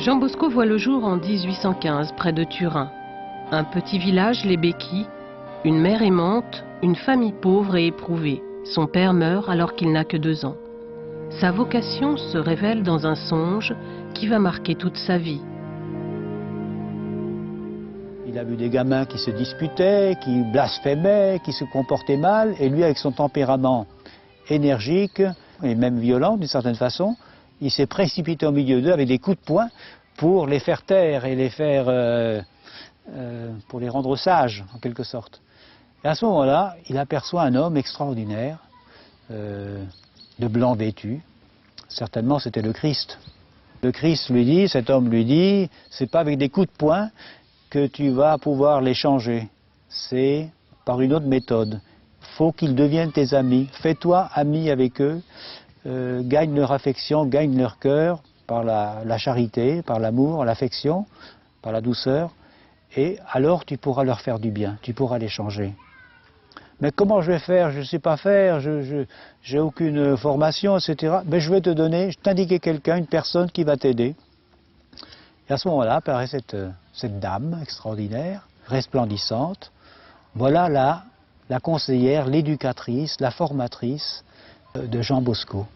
Jean Bosco voit le jour en 1815 près de Turin. Un petit village, les Béquilles, une mère aimante, une famille pauvre et éprouvée. Son père meurt alors qu'il n'a que 2 ans. Sa vocation se révèle dans un songe qui va marquer toute sa vie. Il a vu des gamins qui se disputaient, qui blasphémaient, qui se comportaient mal, et lui, avec son tempérament énergique et même violent d'une certaine façon, il s'est précipité au milieu d'eux avec des coups de poing pour les faire taire et les faire, pour les rendre sages en quelque sorte. Et à ce moment-là, il aperçoit un homme extraordinaire, de blanc vêtu. Certainement, c'était le Christ. Le Christ lui dit, cet homme lui dit, c'est pas avec des coups de poing que tu vas pouvoir les changer. C'est par une autre méthode. Faut qu'ils deviennent tes amis. Fais-toi ami avec eux. Gagne leur affection, gagne leur cœur par la charité, par l'amour, l'affection, par la douceur. Et alors tu pourras leur faire du bien, tu pourras les changer. Mais comment je vais faire? Je ne sais pas faire, je n'ai aucune formation, etc. Mais je vais te donner, je t'indiquer quelqu'un, une personne qui va t'aider. Et à ce moment-là apparaît cette dame extraordinaire, resplendissante. Voilà la conseillère, l'éducatrice, la formatrice de Jean Bosco.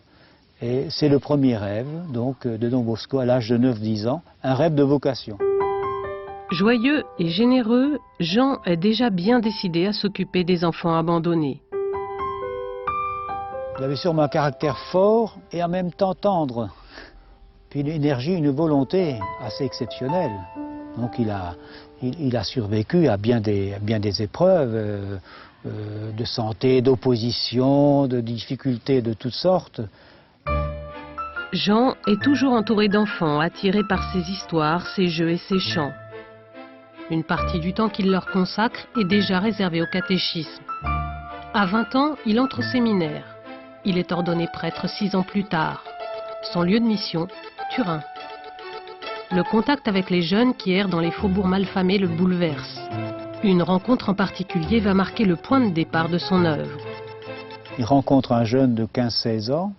Et c'est le premier rêve donc, de Don Bosco à l'âge de 9-10 ans, un rêve de vocation. Joyeux et généreux, Jean est déjà bien décidé à s'occuper des enfants abandonnés. Il avait sûrement un caractère fort et en même temps tendre. Puis une énergie, une volonté assez exceptionnelle. Donc il a survécu à bien des épreuves de santé, d'opposition, de difficultés de toutes sortes. Jean est toujours entouré d'enfants, attirés par ses histoires, ses jeux et ses chants. Une partie du temps qu'il leur consacre est déjà réservée au catéchisme. À 20 ans, il entre au séminaire. Il est ordonné prêtre 6 ans plus tard. Son lieu de mission, Turin. Le contact avec les jeunes qui errent dans les faubourgs malfamés le bouleverse. Une rencontre en particulier va marquer le point de départ de son œuvre. Il rencontre un jeune de 15-16 ans,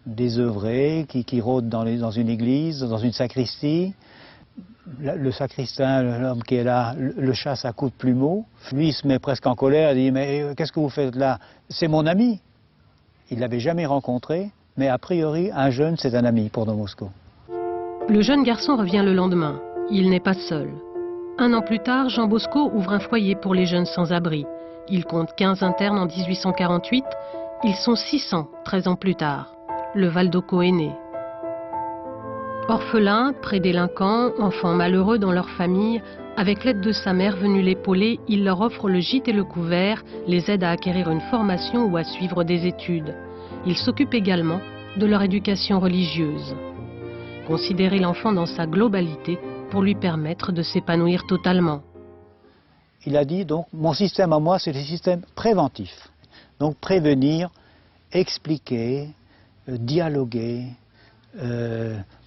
désœuvré, qui rôde dans une église, dans une sacristie. Le sacristain, l'homme qui est là, le chasse à coups de plumeau. Lui, il se met presque en colère, il dit « Mais qu'est-ce que vous faites là? C'est mon ami !» Il ne l'avait jamais rencontré, mais a priori, un jeune, c'est un ami pour Don Bosco. Le jeune garçon revient le lendemain. Il n'est pas seul. 1 an plus tard, Jean Bosco ouvre un foyer pour les jeunes sans-abri. Il compte 15 internes en 1848. Ils sont 600 13 ans plus tard. Le Val-d'Occo est né. Orphelin, prédélinquant, enfants malheureux dans leur famille, avec l'aide de sa mère venue l'épauler, il leur offre le gîte et le couvert, les aide à acquérir une formation ou à suivre des études. Il s'occupe également de leur éducation religieuse. Considérer l'enfant dans sa globalité pour lui permettre de s'épanouir totalement. Il a dit donc, mon système à moi, c'est le système préventif. Donc prévenir, expliquer, dialoguer,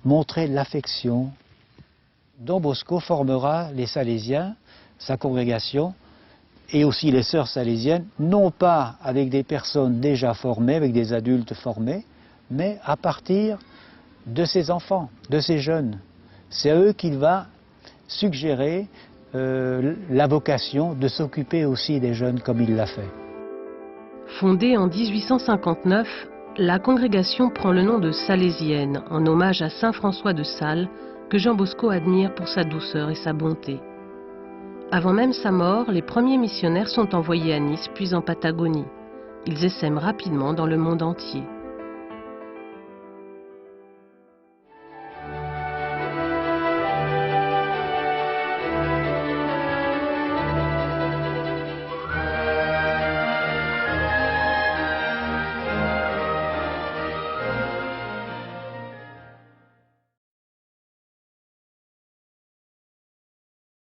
montrer l'affection. Don Bosco formera les Salésiens, sa congrégation, et aussi les sœurs salésiennes, non pas avec des personnes déjà formées, avec des adultes formés, mais à partir de ces enfants, de ces jeunes. C'est à eux qu'il va suggérer la vocation de s'occuper aussi des jeunes comme il l'a fait. Fondée en 1859, la congrégation prend le nom de Salésienne, en hommage à saint François de Sales, que Jean Bosco admire pour sa douceur et sa bonté. Avant même sa mort, les premiers missionnaires sont envoyés à Nice puis en Patagonie. Ils essaiment rapidement dans le monde entier.